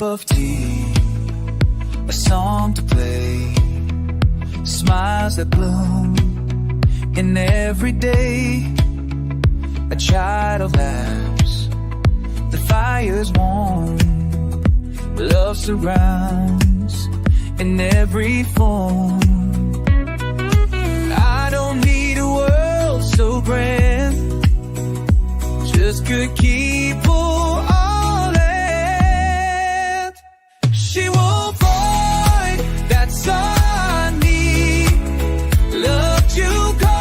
cup of tea, a song to play, smiles that bloom in every day. A child laughs, the fire's warm, love surrounds in every form. I don't need a world so grand, just good people all in. She won't fight, that's all I need. Love to go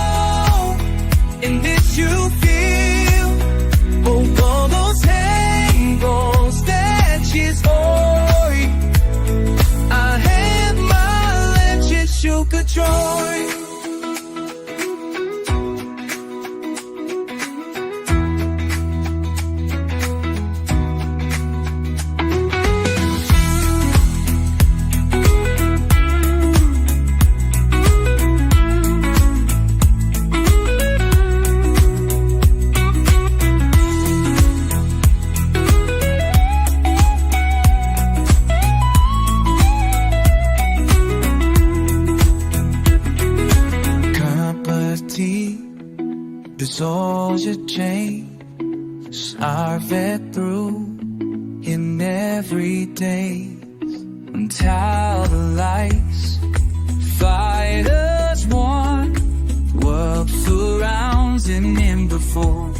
in this you feel. Oh, all those angles that she's oi. I had my legend, you could join. Dissolves your chains, starve it through in every day. Until the lights fight as one, world surrounds him before.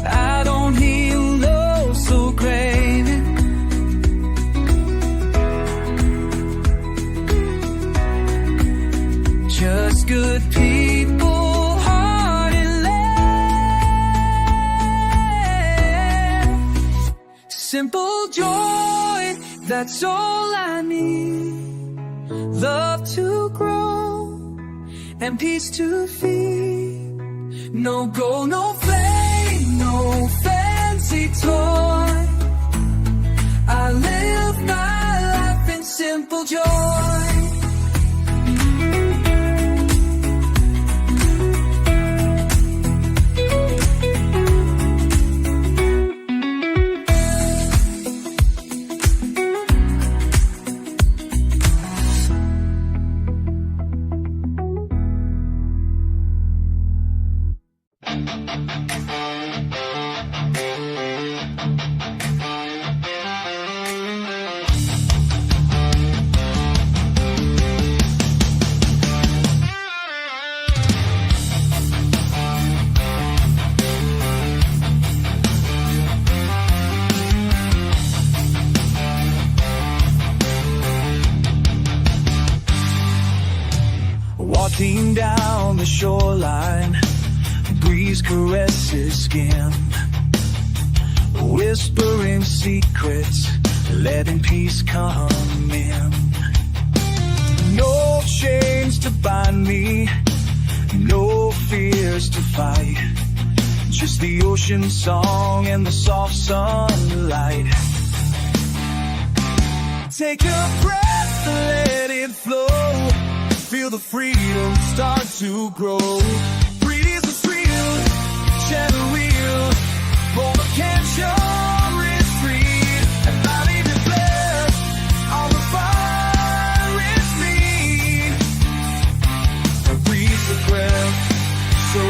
I don't need love so great, just good people. Simple joy, that's all I need. Love to grow and peace to feed. No gold, no flame, no fancy toy. I live my life in simple joy. Walking down the shoreline, breeze caresses skin, whispering secrets, letting peace come in. No chains to bind me, no fears to fight, just the ocean song and the soft sunlight. Take a breath, let it flow. Feel the freedom start to grow. Breathe the thrill, channel wheel. Hold the capture is free. And body declare, all the fire is me. Breathe the breath, so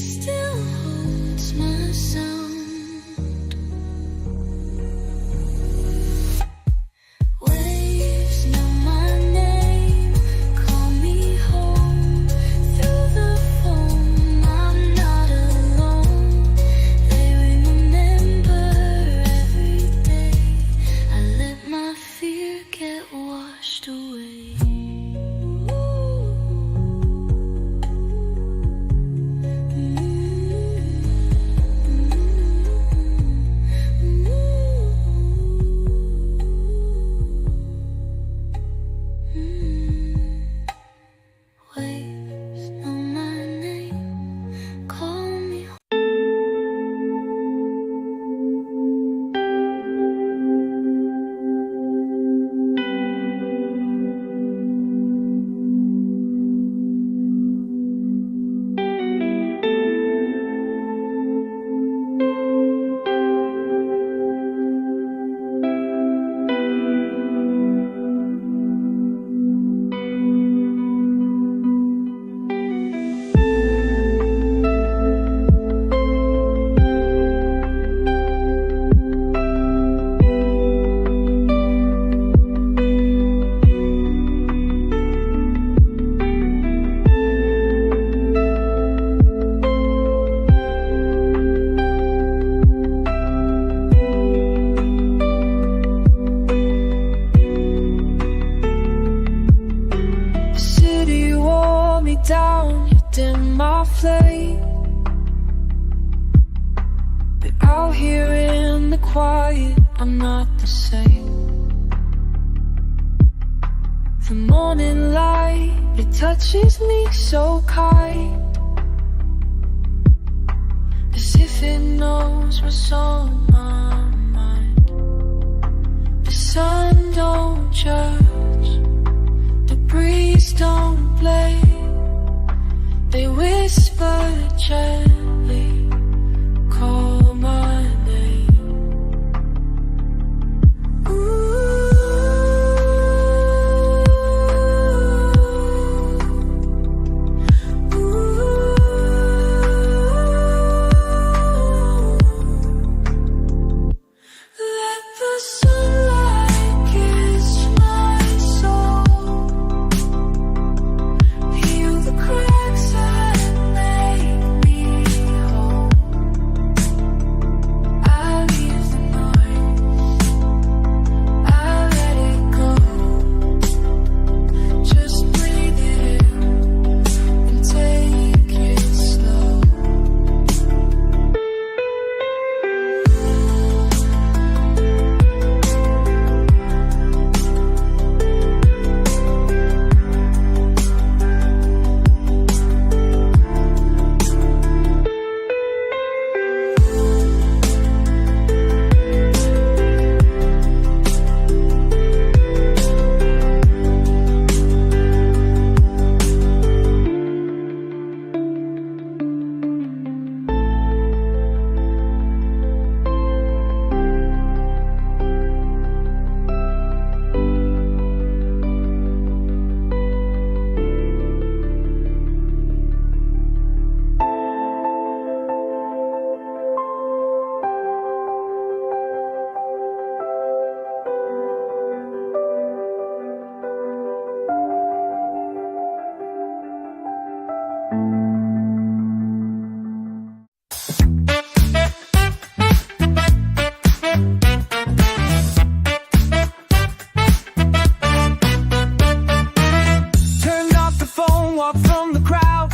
still holds my sound. Waves know my name, call me home through the phone. I'm not alone. They remember every day. I let my fear get washed away. Waves know my name, call me home. The city wore me down, you dim my flame. But out here in the quiet, I'm not the same. The morning light, it touches me so kind, as if it knows what's on my mind. The sun don't judge, the breeze don't blame. They whisper gently, call my name. Let the sunlight kiss my soul, heal the cracks and make me whole. I leave the noise, I let it go. Just breathe it in and take it slow. Turned off the phone, walked from the crowd.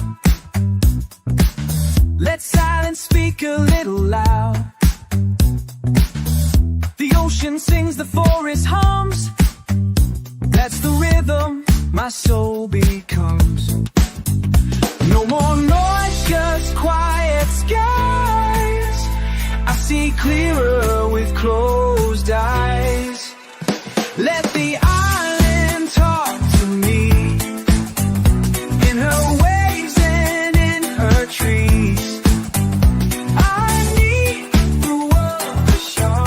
Let silence speak a little loud. The ocean sings, the forest hums. That's the rhythm my soul becomes. No more noise, just quiet skies. I see clearer with closed eyes. Let the island talk to me, in her waves and in her trees. I need the world to show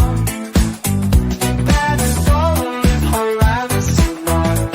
that it's all in her eyes tomorrow.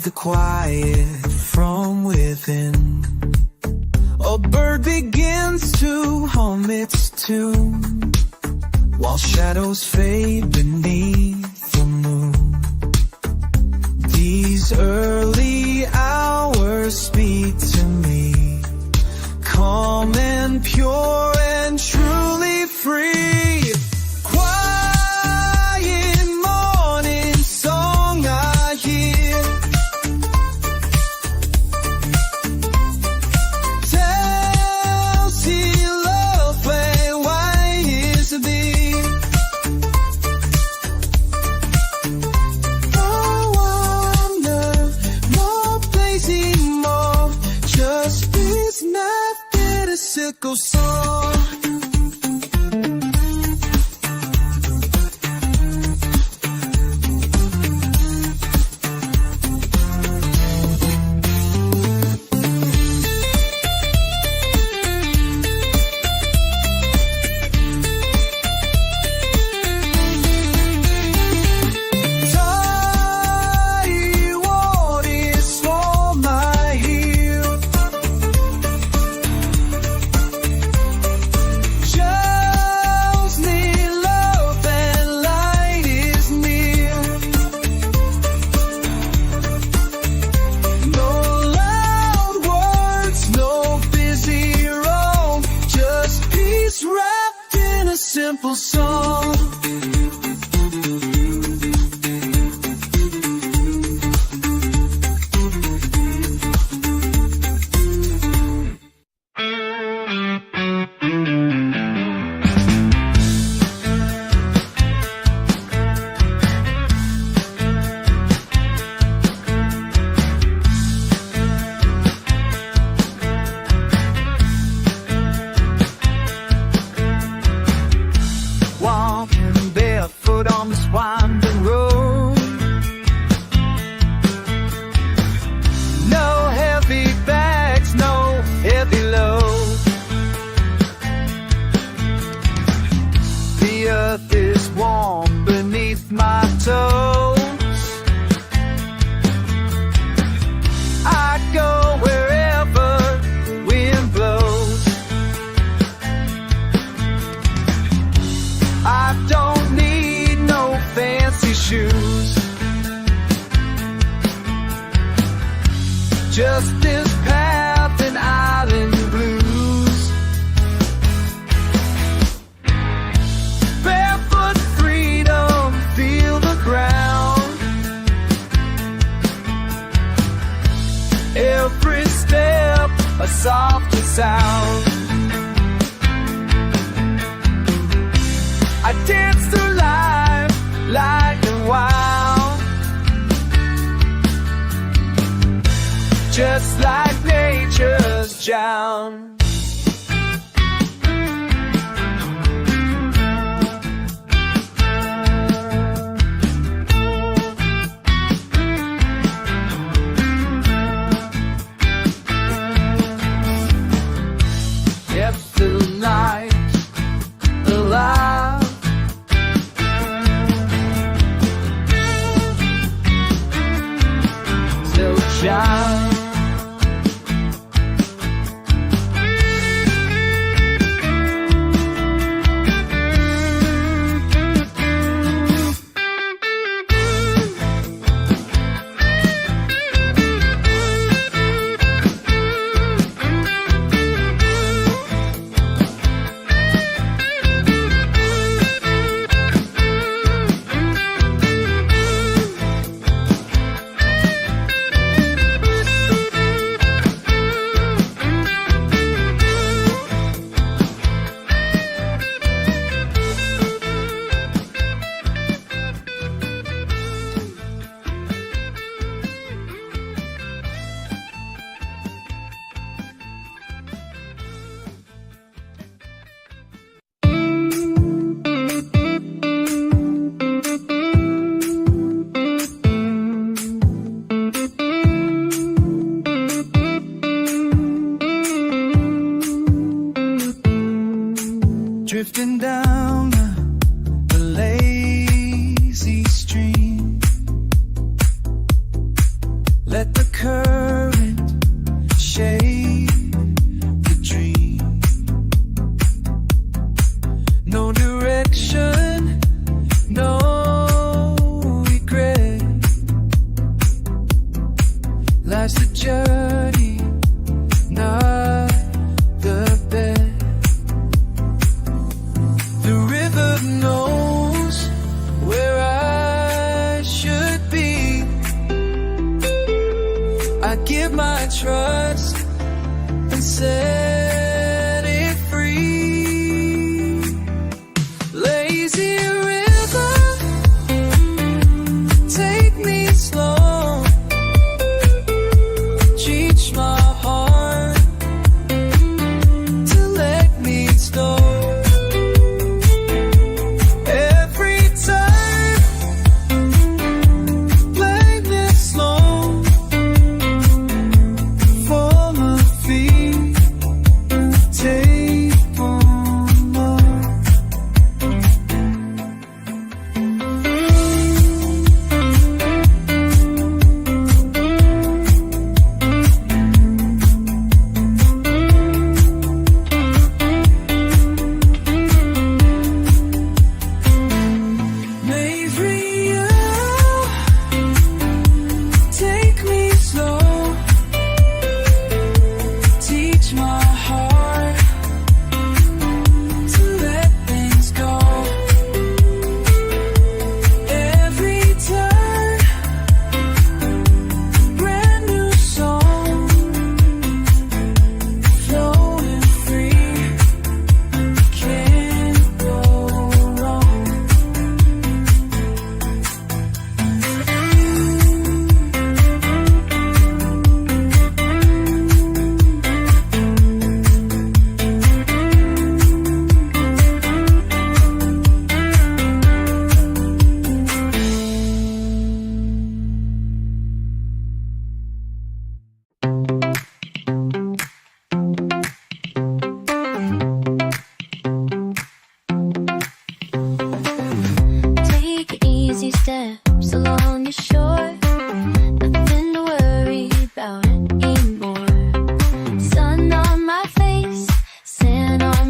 the quiet from within. A bird begins to hum its tune, while shadows fade beneath the moon. These early hours speak to me, calm and pure and truly free. Quiet morning song I hear, tells you love and why is thee. No wonder, no blazing more, just is not a sickle song. Simple song. Walking barefoot on this winding road, no heavy bags, no heavy load. The earth is warm beneath my toes. I go wherever the wind blows. I don't need no fancy shoes, just this path and island blues. Barefoot freedom, feel the ground. Every step a softer sound. I dance through life light and wild, just like nature's child. Kept the night alive, still shine. Drifting down the lazy stream, let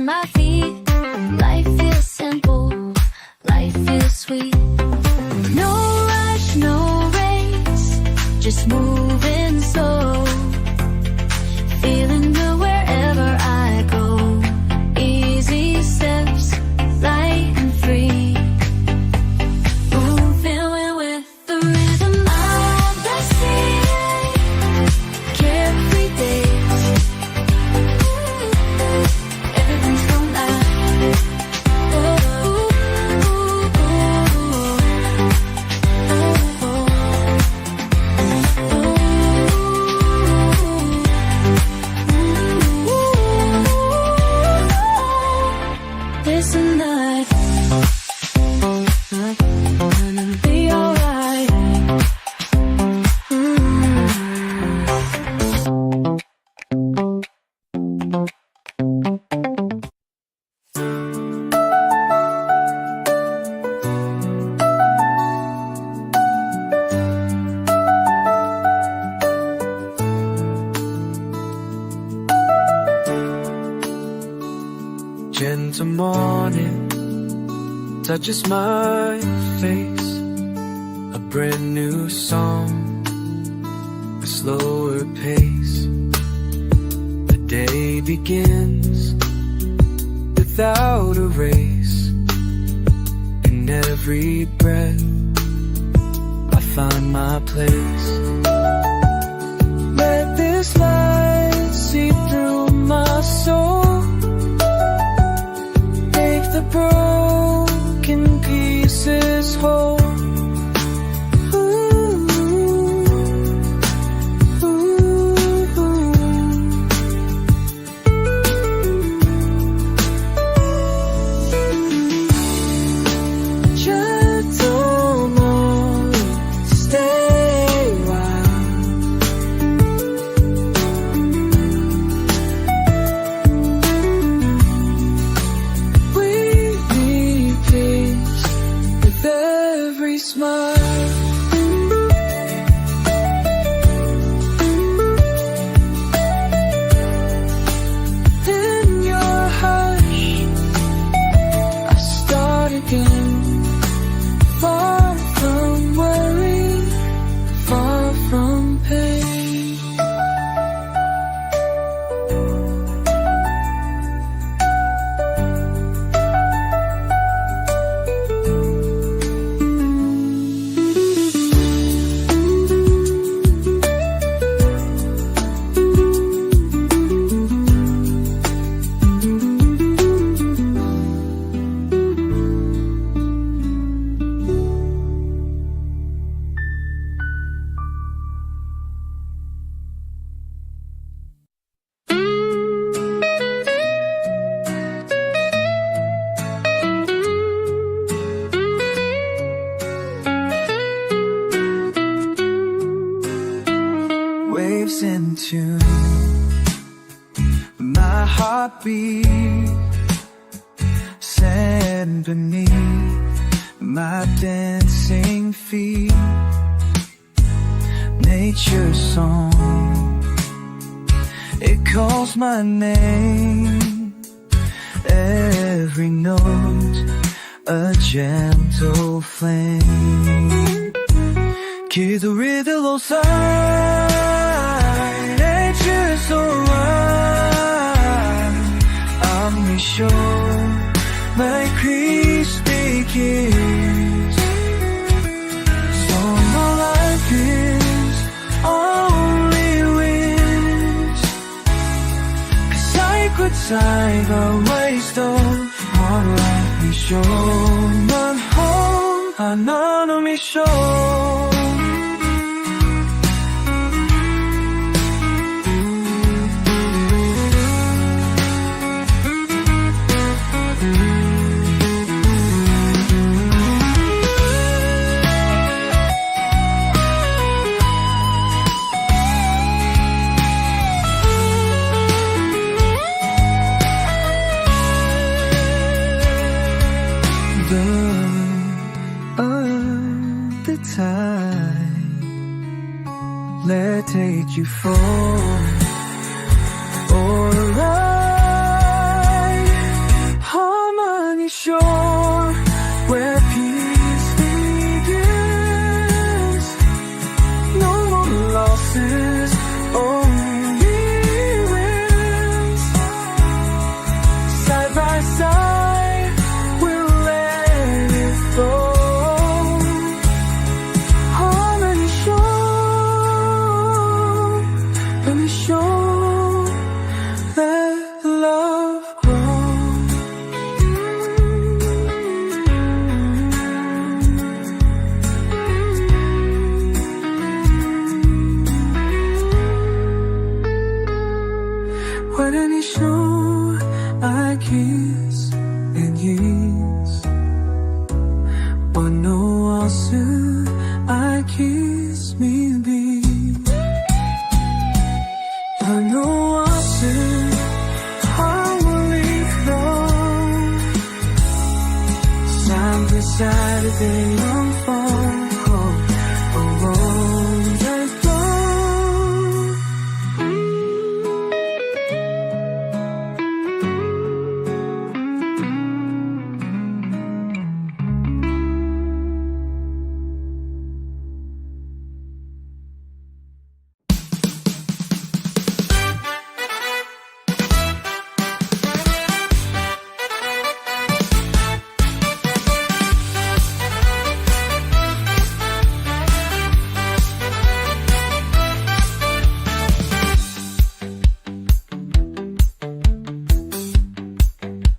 my feet. Life feels simple, life feels sweet. No rush, no race, just moving slow. Feeling good wherever I go. Easy steps, light and free. Moving with the rhythm of the sea. Carefree days, everything's going out. Listen up, gonna be alright. Gentle morning touches my face. A brand new song, a slower pace. The day begins without a race. In every breath I find my place. Let this light see through my soul. The broken pieces whole. Gentle moon, stay wild. With every smile. In your hush, I start again. Far from worry, far from pain. Waves in tune, my heartbeat, sand beneath my dancing feet. Nature's song, it calls my name. Every note, a gentle flame. Que the riddle will sigh. Nature's so wild. I'm sure my crispy kiss. So my life is only wind. Cause I could sigh the waste of what life is shown. But home, I know me show. The time, let take you for a ride. years, but no answer I kiss me be. But no answer I will leave long. Side by side they unfold.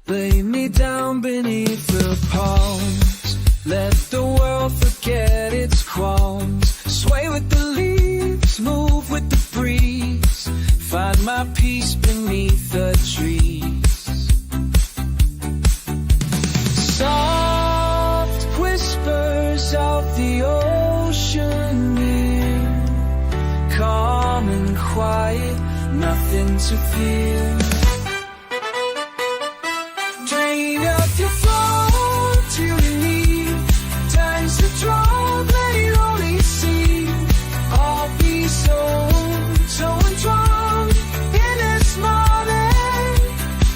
Lay me down beneath the palms. Let the world forget its qualms. Sway with the leaves, move with the breeze. Find my peace beneath the trees. Soft whispers of the ocean near. Calm and quiet, nothing to fear. Drain up your flow to your knee. Time's to drop, let it only see. I'll be so entwined in this moment.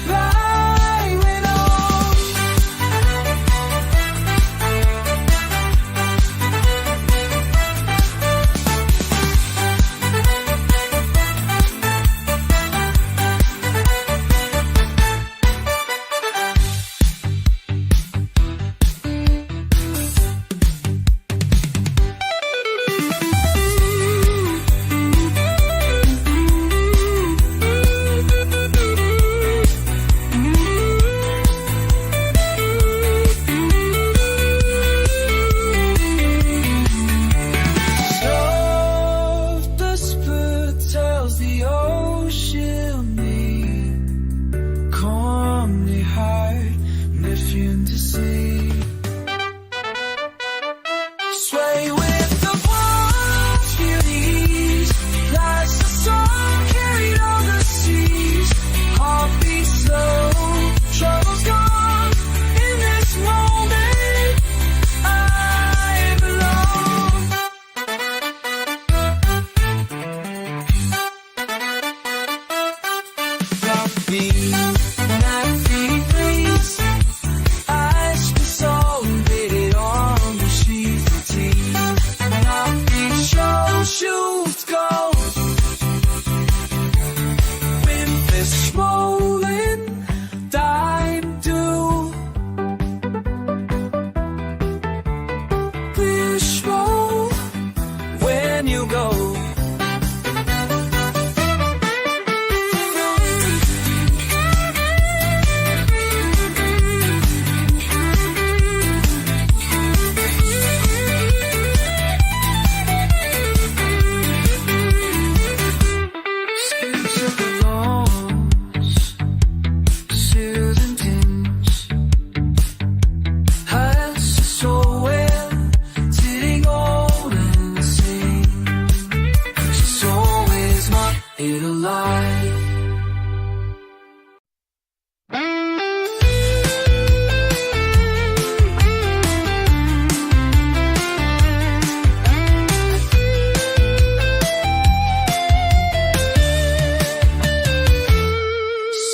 Right when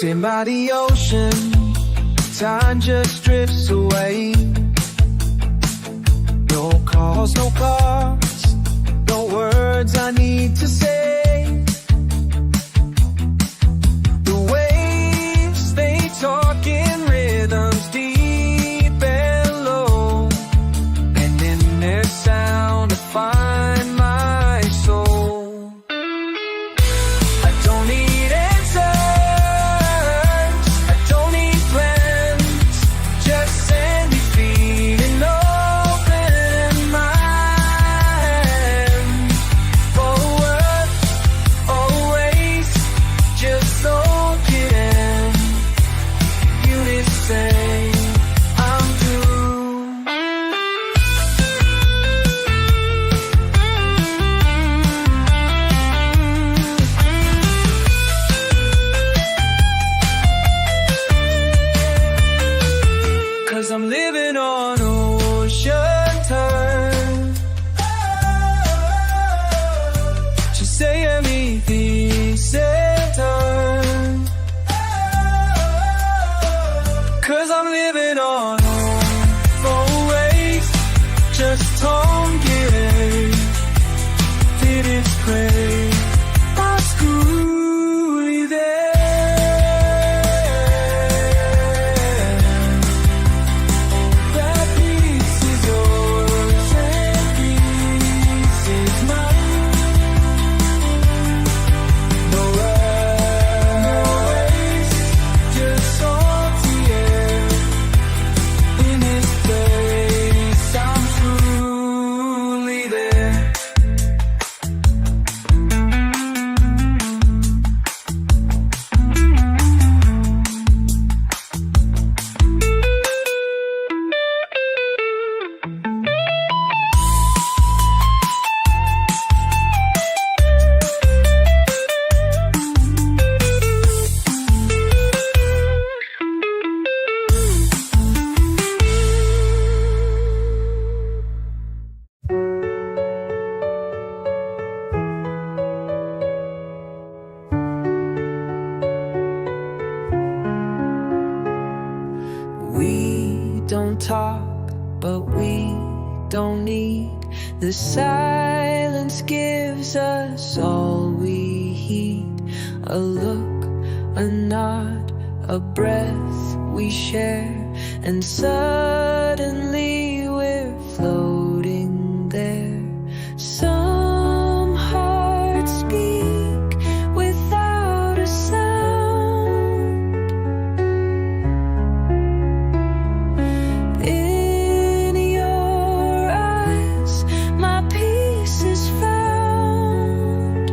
Sitting by the ocean, time just drifts away. No calls, no cards, no words I need to say. The waves, they talk in rhythms deep and low, and in their sound I find my soul. I don't need answers, I don't need plans, just send me feet and open mind. Forward, always, just soak it in. Unison. 'cause I'm living on always. Just don't give. Did its prey. I screw there. That piece is yours and piece is mine. No waste, just salty air. In this place, I'm truly there. We don't talk, but we don't need. The silence gives us all we heed. A look, a nod, a breath we share, and suddenly we're floating there. Some hearts speak without a sound. In your eyes, my peace is found.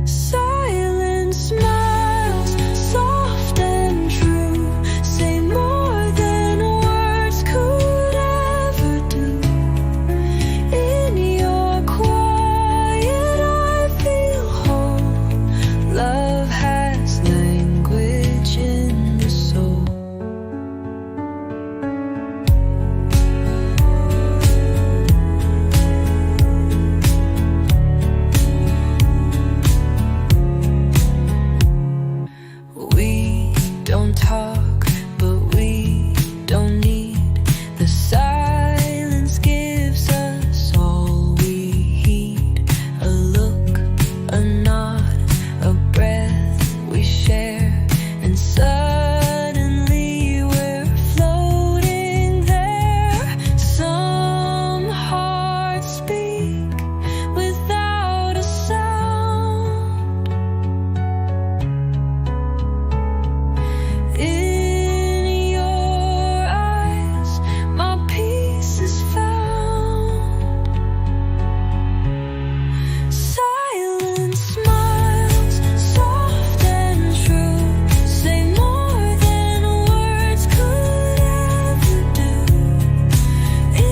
Silent smiles, soft and true, say more than words could ever do. In your quiet, I feel whole. Love has language in the soul. We don't talk, but we don't need. The silence gives us all we heed. A look, a nod, a breath we share, and suddenly we're floating there. Some hearts speak without a sound. In your eyes, my peace is found. Silent smiles, soft and true, say more than words could ever do.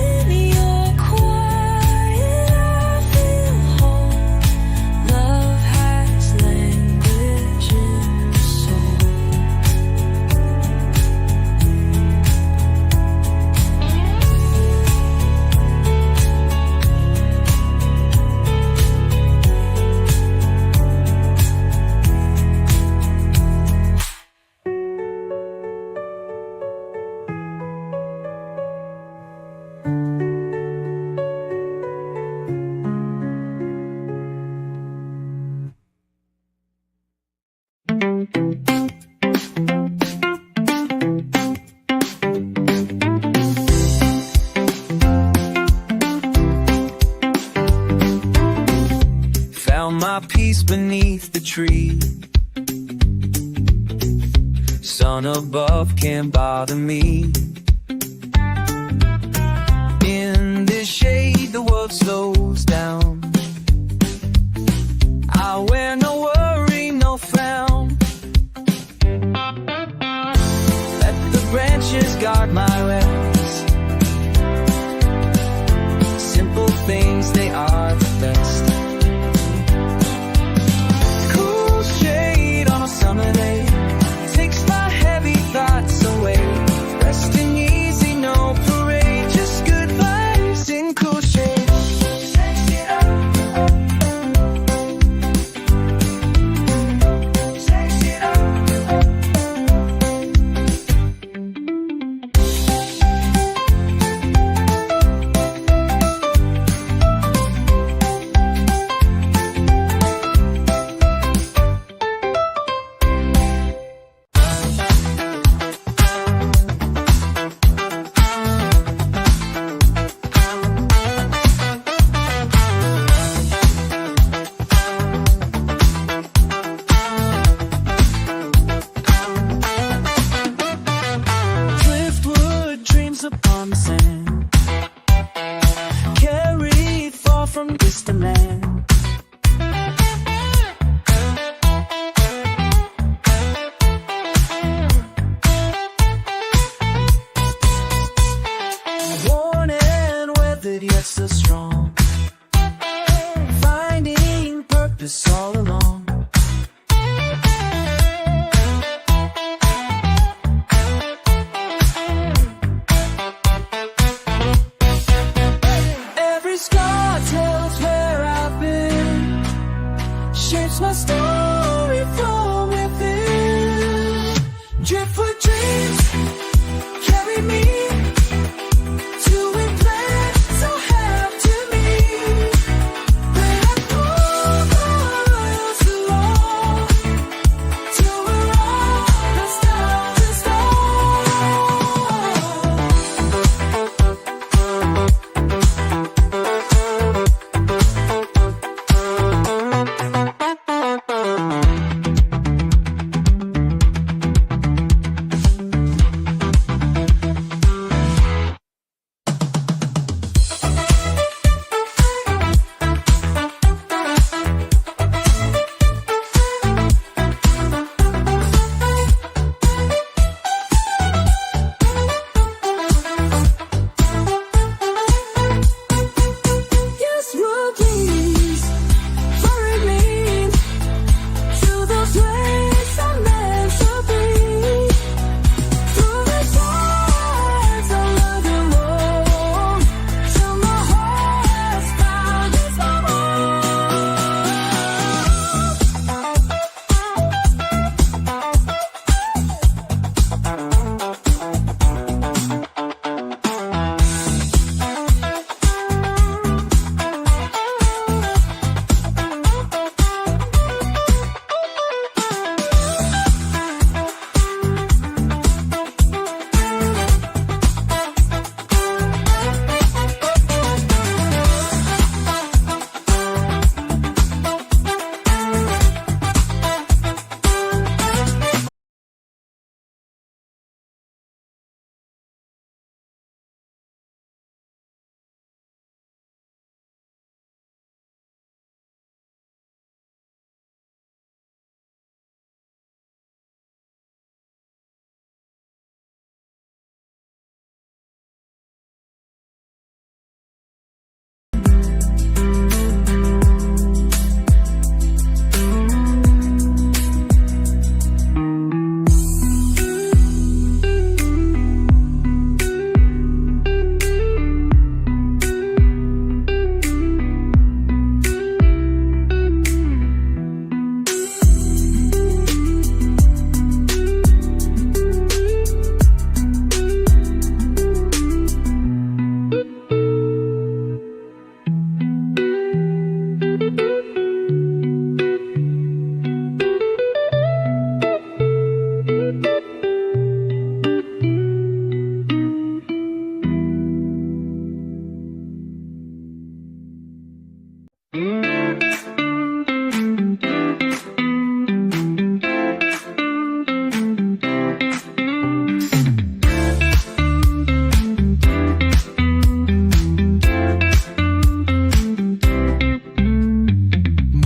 In your quiet, I feel whole. Love has language in the soul. Found my peace beneath the tree. Sun above can't bother me. In this shade, the world slows down. I wear no worry, no frown. Let the branches guard my rest. Simple things, they are the best. Cool shade on a summer day takes my heavy thoughts away. Resting easy, no parade, just good vibes in cool shade. Sexy up. Sexy up. dreams carry me to a place so have to me. When I pull the royals along till we're all the stars and yes, rookies carry me to those ways I'm meant to be. Through the sides of the road, till my heart's found its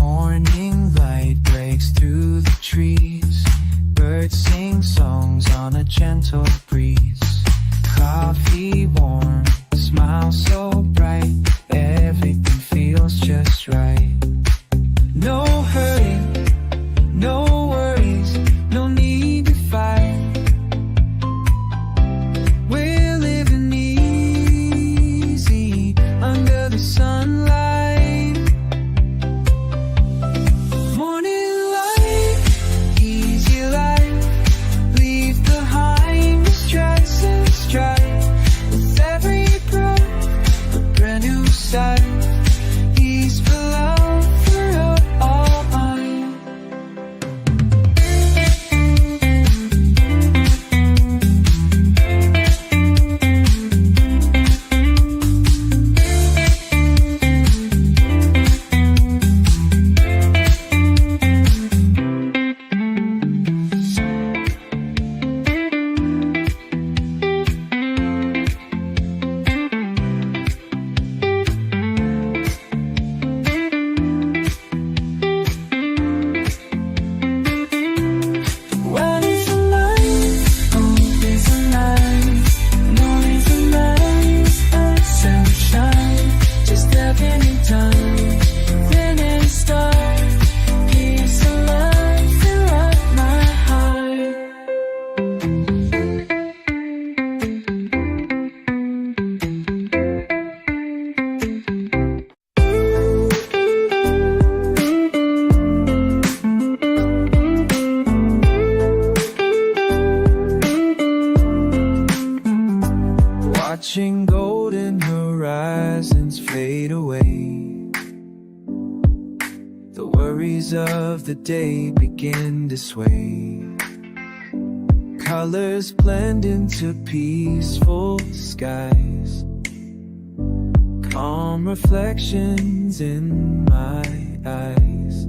morning light breaks through the trees. Birds sing songs on a gentle breeze. Coffee warm, smile so bright. Everything feels just right. No hurry, no worries, no need to fight. We're living easy under the sunlight. Morning light, easy life. Leave behind the stress and strife. With every breath, watching golden horizons fade away. The worries of the day begin to sway. Colors blend into peaceful skies. Calm reflections in my eyes.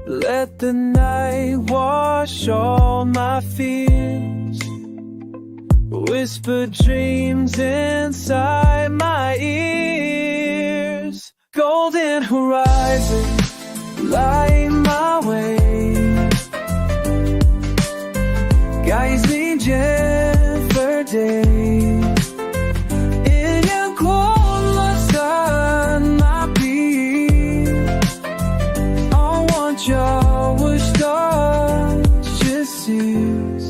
Let the night wash all my fears. Whisper dreams inside my ears. Golden horizons light my way. Guides me for day. In your cold sun, my peace. I want your wish to cease.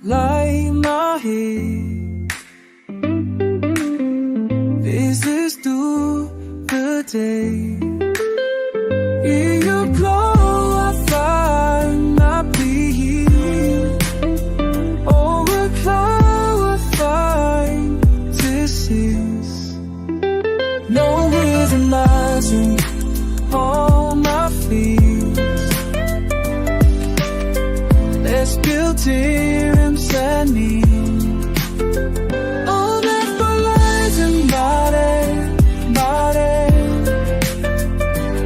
Light my head. This is through the day. In your glow I find my peace. Over cloud I find distance. No rhythm rising on my feet. Let's build dreams and me. Oh, that's my lies and body.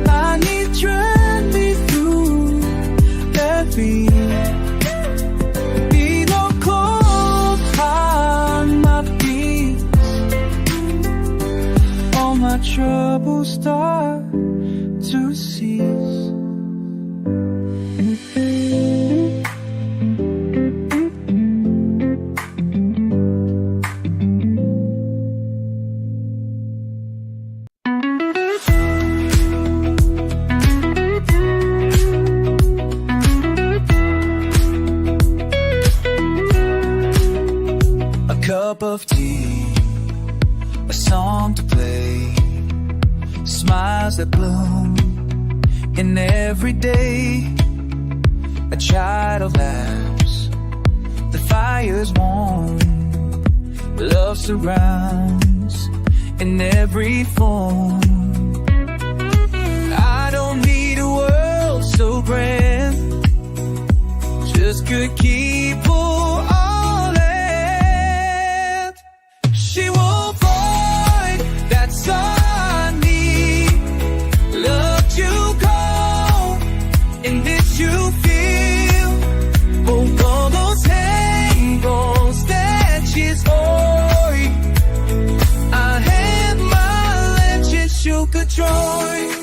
I need trend me through that beat. Be no cold on my feet. All my troubles start to cease. Cup of tea, a song to play, smiles that bloom in every day. A child laughs, the fire's warm, love surrounds in every form. I don't need a world so grand, just good people. She won't fight, that's all I need. Love to go, in this you feel. Hold all those tables that she's oi. I had my legend, you could join.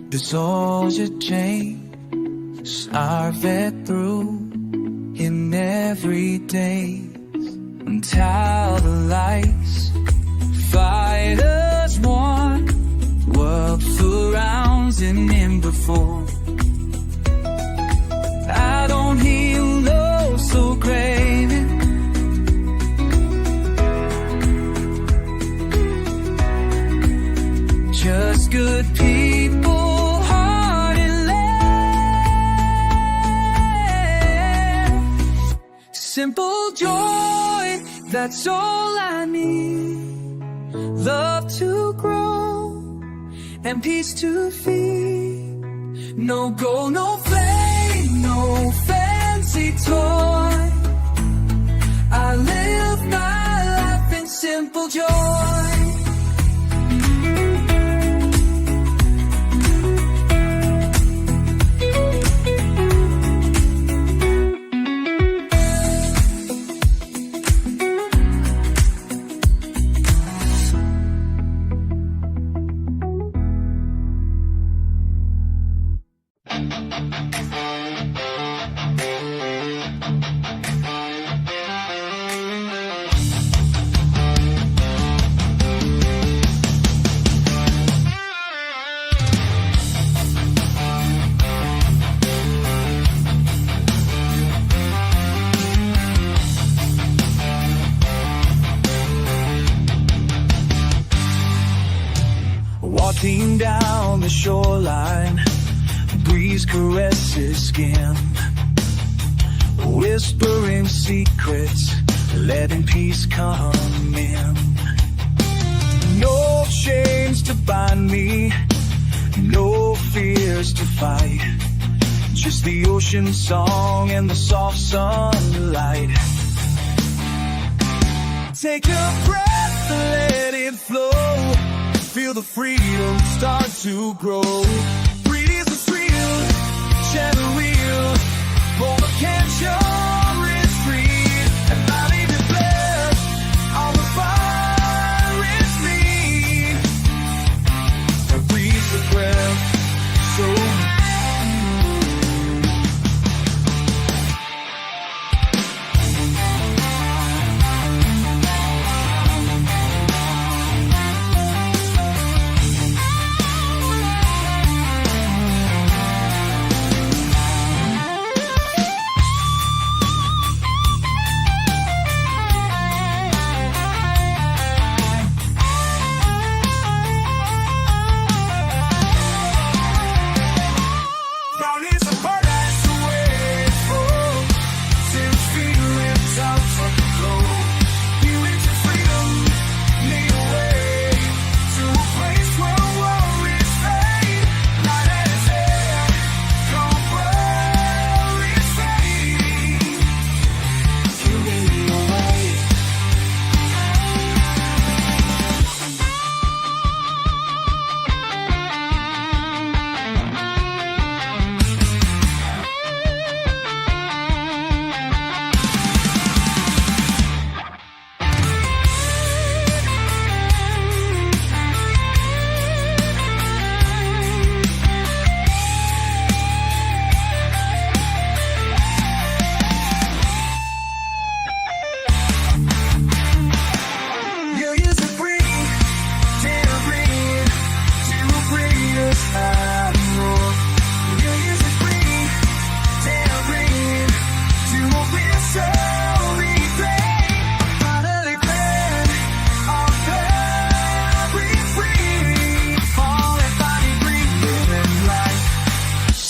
Dissolves your chains, are fed through in every day. Until the lights fight as one, world surrounds and in before. I don't hear love so craving. Just good people. Simple joy, that's all I need. Love to grow and peace to feed. No goal, no flame, no fancy easy toy. I live my life in simple joy. Walking down the shoreline, breeze caresses skin, whispering secrets, letting peace come in. No chains to bind me, no fears to fight, just the ocean song and the soft sunlight. Take a breath and let it flow. Feel the freedom start to grow. Breathe the thrill, channel wheel. Roller can't show retreat. And not even blessed on the fire is me. Breathe the breath, so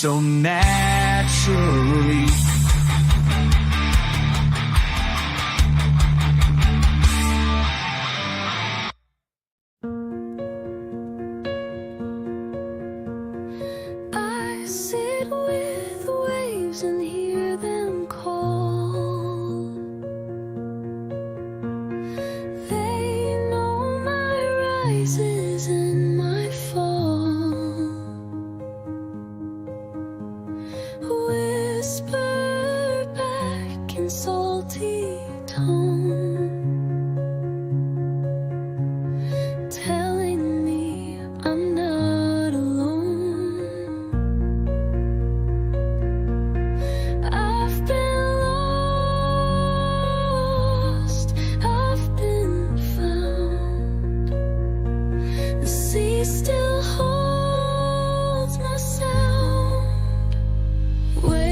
so naturally. I sit with waves and hear them call. They know my rises and my fall. Whisper back in salty tone, telling me I'm not alone. I've been lost, I've been found. The sea still holds my sound. Where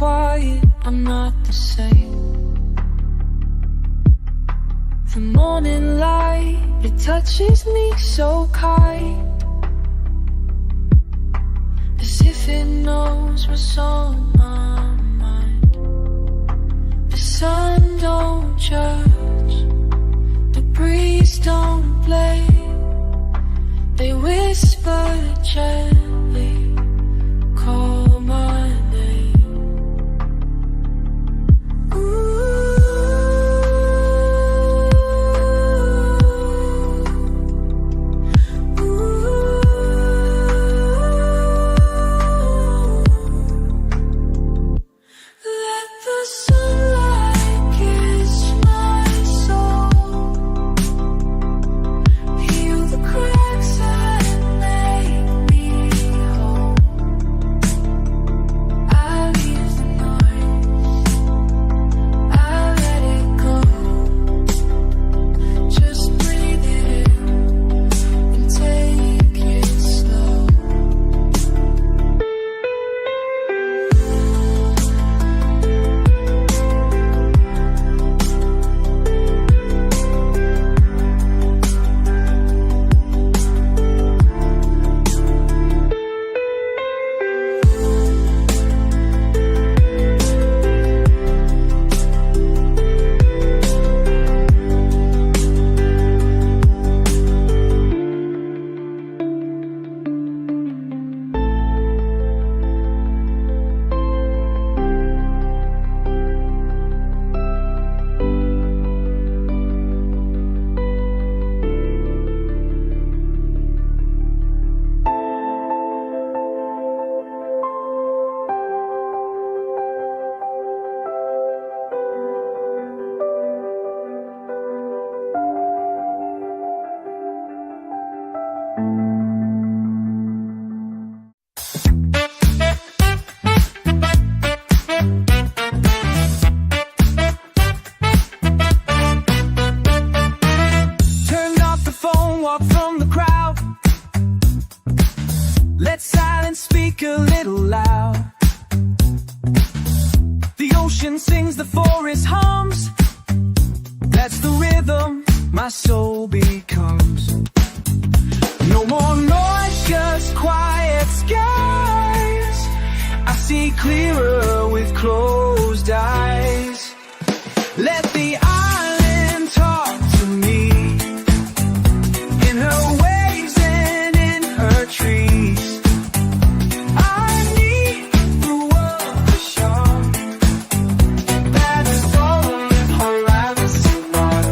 quiet, I'm not the same. The morning light, it touches me so kind, as if it knows what's on my mind. The sun don't judge, the breeze don't blame. They whisper gently, call my name. Ooh. My soul becomes no more noise, just quiet skies. I see clearer with closed eyes. Let the island talk to me in her waves and in her trees. I need the world to show that it's only horizon bar.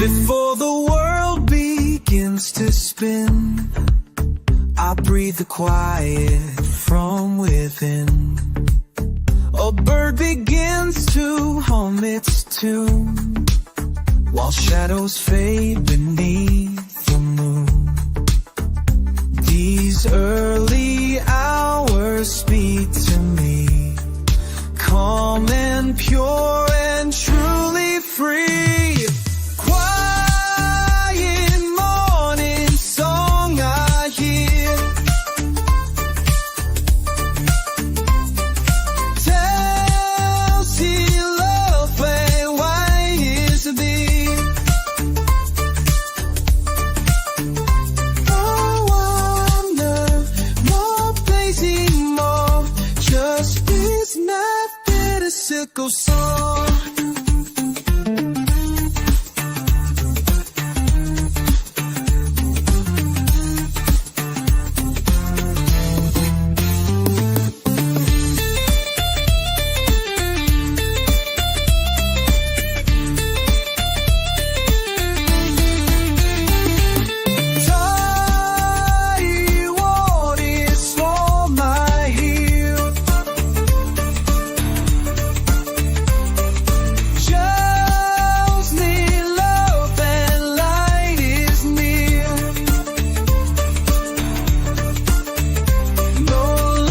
Before the world begins to spin, I breathe the quiet from within. A bird begins to hum its tune, while shadows fade beneath the moon. These early hours speak to me, calm and pure and truly free. Quiet new song. Taiwan is for my heel. Joe's near love and light is near. No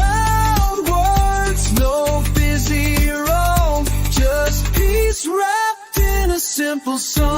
loud words, no busy wrong, just peace wrapped in a simple song.